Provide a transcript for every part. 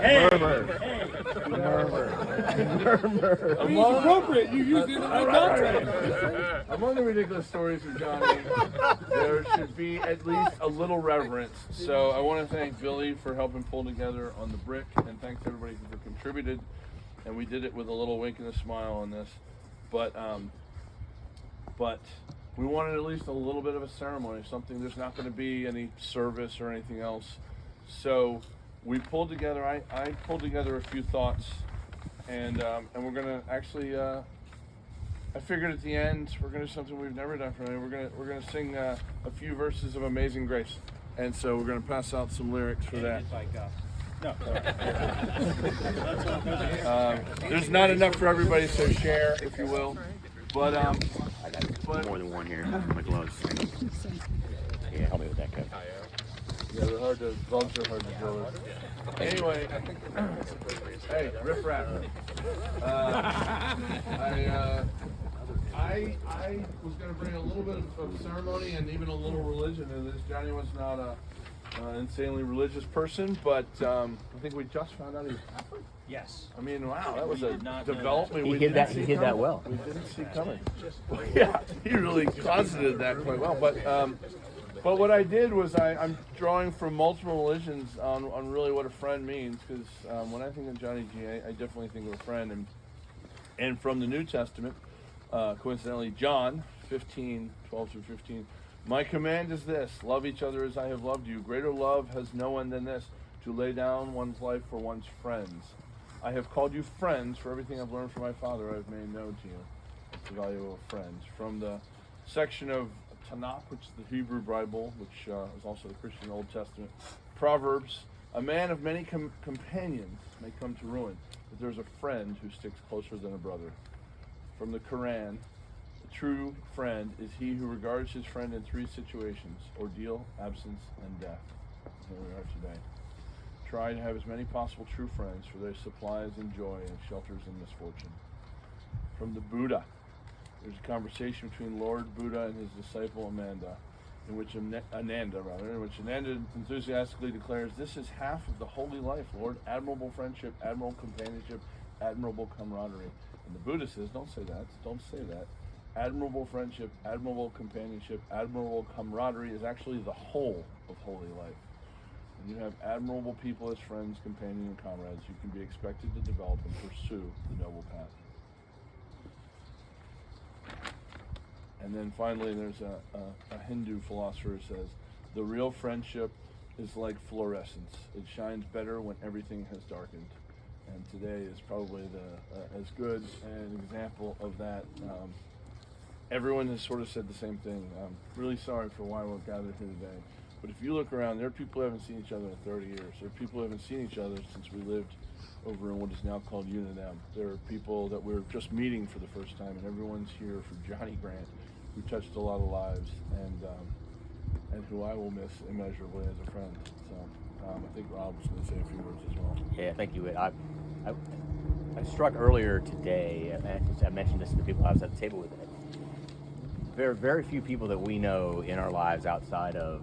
Murmur. Appropriate. You used it in the right context. Among the ridiculous stories of Johnny, there should be at least a little reverence. So I want to thank Billy for helping pull together on the brick, and thanks everybody who contributed. And we did it with a little wink and a smile on this, but we wanted at least a little bit of a ceremony, something. There's not going to be any service or anything else, so we pulled together. I pulled together a few thoughts, and we're gonna actually. I figured at the end we're gonna do something we've never done for me. We're gonna sing a few verses of Amazing Grace, and so we're gonna pass out some lyrics for that. No. There's not enough for everybody, so share if you will. But I got more than one here. My gloves. Yeah, help me with that, Kev. Yeah, they're hard to. Gloves are hard to deal with. Anyway, hey, riff rap. I was going to bring a little bit of ceremony and even a little religion in this. Johnny was not an insanely religious person, but I think we just found out he was Catholic. Yes. I mean, wow, that was a development He did that well. We didn't see coming. Yeah, he really closeted that quite well. But what I did was I'm drawing from multiple religions on really what a friend means, because when I think of Johnny G, I definitely think of a friend, and from the New Testament, coincidentally, John 15:12-15. My command is this: love each other as I have loved you. Greater love has no one than this, to lay down one's life for one's friends. I have called you friends, for everything I've learned from my Father I have made known to you. That's the value of friends. From the section of Tanakh, which is the Hebrew Bible, which is also the Christian Old Testament. Proverbs: a man of many companions may come to ruin, but there's a friend who sticks closer than a brother. From the Quran: a true friend is he who regards his friend in three situations: ordeal, absence, and death. Here we are today. Try to have as many possible true friends, for their supplies in joy and shelters in misfortune. From the Buddha: there's a conversation between Lord Buddha and his disciple Ananda, in which Ananda enthusiastically declares, "This is half of the holy life, Lord. Admirable friendship, admirable companionship, admirable camaraderie." And the Buddha says, "Don't say that. Don't say that. Admirable friendship, admirable companionship, admirable camaraderie is actually the whole of holy life. When you have admirable people as friends, companions, and comrades, you can be expected to develop and pursue the noble path." And then finally, there's a Hindu philosopher who says, "The real friendship is like fluorescence. It shines better when everything has darkened." And today is probably as good an example of that. Everyone has sort of said the same thing. I'm really sorry for why we're gathered here today. But if you look around, there are people who haven't seen each other in 30 years. There are people who haven't seen each other since we lived over in what is now called Unit-M. There are people that we're just meeting for the first time, and everyone's here for Johnny Grant, who touched a lot of lives, and who I will miss immeasurably as a friend. So I think Rob was going to say a few words as well. Yeah, thank you. I struck earlier today, I mentioned this to the people I was at the table with. There are very few people that we know in our lives outside of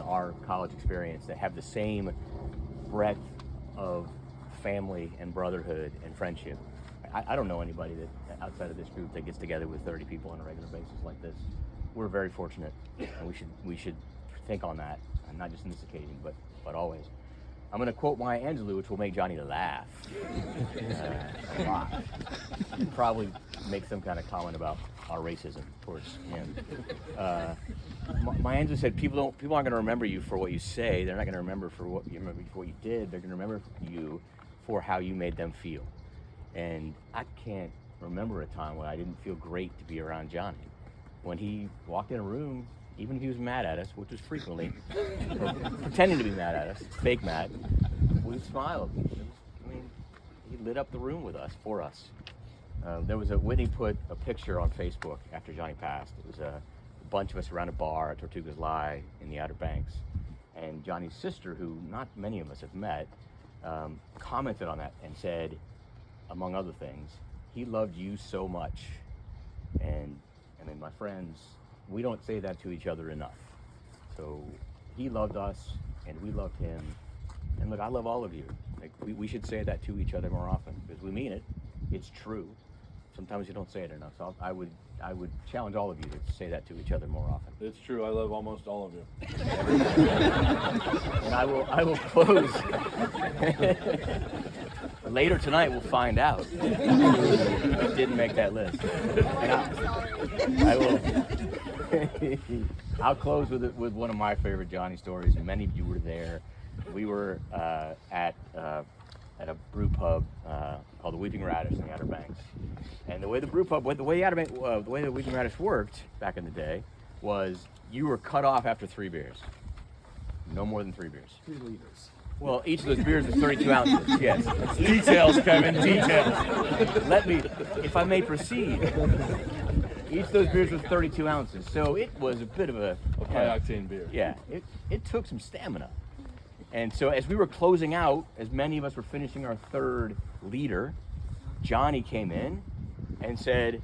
our college experience that have the same breadth of family and brotherhood and friendship. I don't know anybody that outside of this group that gets together with 30 people on a regular basis like this. We're very fortunate, and we should think on that, and not just in this occasion, but always. I'm going to quote Maya Angelou, which will make Johnny laugh a lot. Probably make some kind of comment about our racism towards him. Maya Angelou said, people aren't going to remember you for what you say. They're not going to remember for what you did. They're going to remember you for how you made them feel. And I can't remember a time when I didn't feel great to be around Johnny. When he walked in a room, even if he was mad at us, which was frequently, or pretending to be mad at us, fake mad, we smiled. He lit up the room with us, for us. Whitney put a picture on Facebook after Johnny passed. It was a bunch of us around a bar at Tortugas Lie in the Outer Banks. And Johnny's sister, who not many of us have met, commented on that and said, among other things, "He loved you so much." And my friends, we don't say that to each other enough. So he loved us, and we loved him. And like, I love all of you. Like, we should say that to each other more often because we mean it. It's true. Sometimes you don't say it enough. So I would challenge all of you to say that to each other more often. It's true. I love almost all of you. And I will close. Later tonight, we'll find out. It didn't make that list. And I will. I'll close with one of my favorite Johnny stories. Many of you were there. We were at a brew pub called the Weeping Radish in the Outer Banks. And the way the Weeping Radish worked back in the day was you were cut off after 3 beers. No more than 3 beers. 3 liters. Well, each of those beers was 32 ounces. Yes. Details, Kevin. Details. Let me, if I may proceed. Each of those beers was 32 ounces, so it was a bit of a high-octane beer. Yeah, it took some stamina. And so as we were closing out, as many of us were finishing our 3rd liter, Johnny came in and said,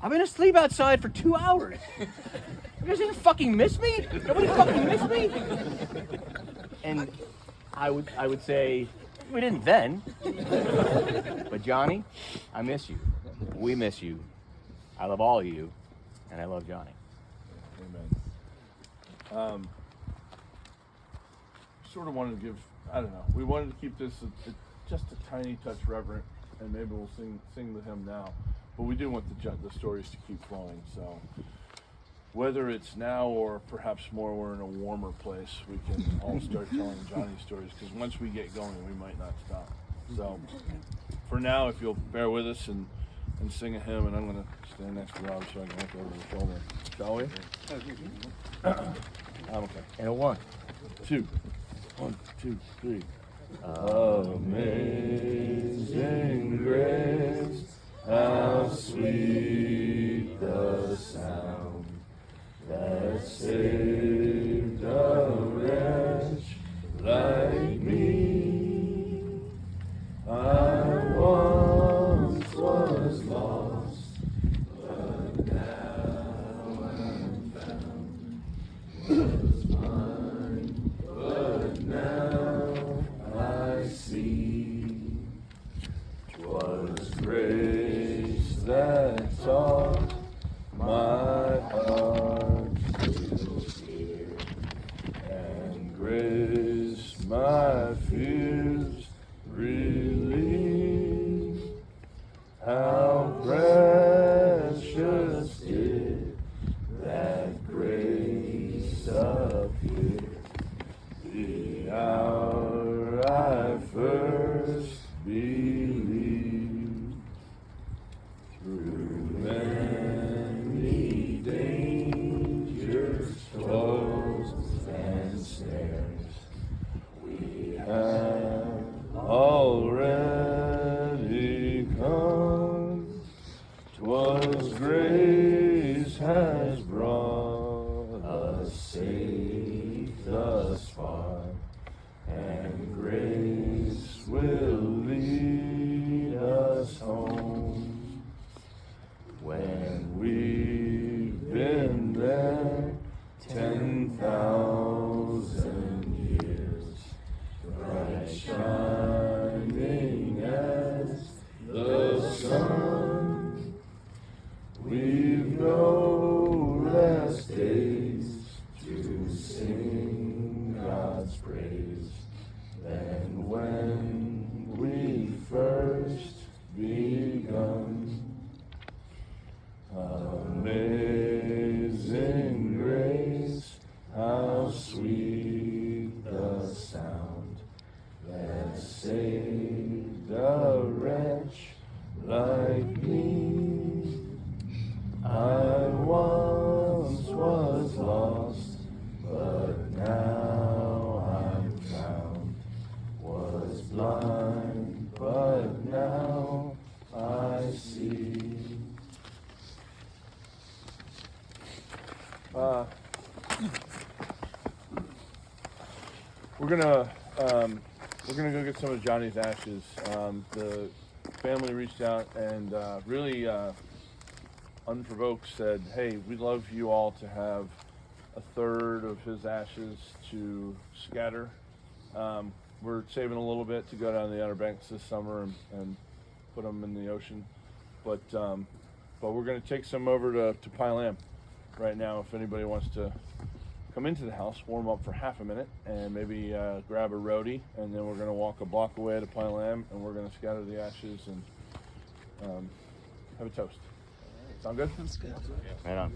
"I've been asleep outside for 2 hours. You guys didn't fucking miss me? Nobody fucking missed me?" And I would say, we didn't then. But Johnny, I miss you. We miss you. I love all of you, and I love Johnny. Amen. Sort of wanted to give, I don't know, we wanted to keep this just a tiny touch reverent, and maybe we'll sing the hymn now. But we do want the stories to keep flowing, so whether it's now or perhaps more we're in a warmer place, we can all start telling Johnny stories, because once we get going, we might not stop. So for now, if you'll bear with us and sing a hymn, and I'm going to stand next to Rob so I can look over the shoulder. Shall we? Okay. And a 1, 2, 1, 2, 3. Amazing grace, how sweet the sound that saved a wretch like me. I once was lost, but now I'm found. Was blind, but now I see. 'Twas grace that taught my heart to fear, and grace my fears relieved. How precious did that grace appear the hour I first believed. Through many dangers, toils, and snares, we have already come. 'Twas grace has brought us safe thus far, and grace will lead us home. When we've been there 10,000 years, bright shining as the sun, we've no less days to sing God's praise than when we first begun. Amazing grace, how sweet the sound that saved a wretch like me. I once was lost, but now I'm found. Was blind, but now I see. We're gonna go get some of Johnny's ashes. The family reached out and really unprovoked said, "Hey, we'd love you all to have a third of his ashes to scatter." we're saving a little bit to go down to the Outer Banks this summer and put them in the ocean. But we're going to take some over to Pine Lam right now. If anybody wants to come into the house, warm up for half a minute, and maybe grab a roadie, and then we're going to walk a block away to Pine Lam, and we're going to scatter the ashes and have a toast. Sound good? That's good. Right on.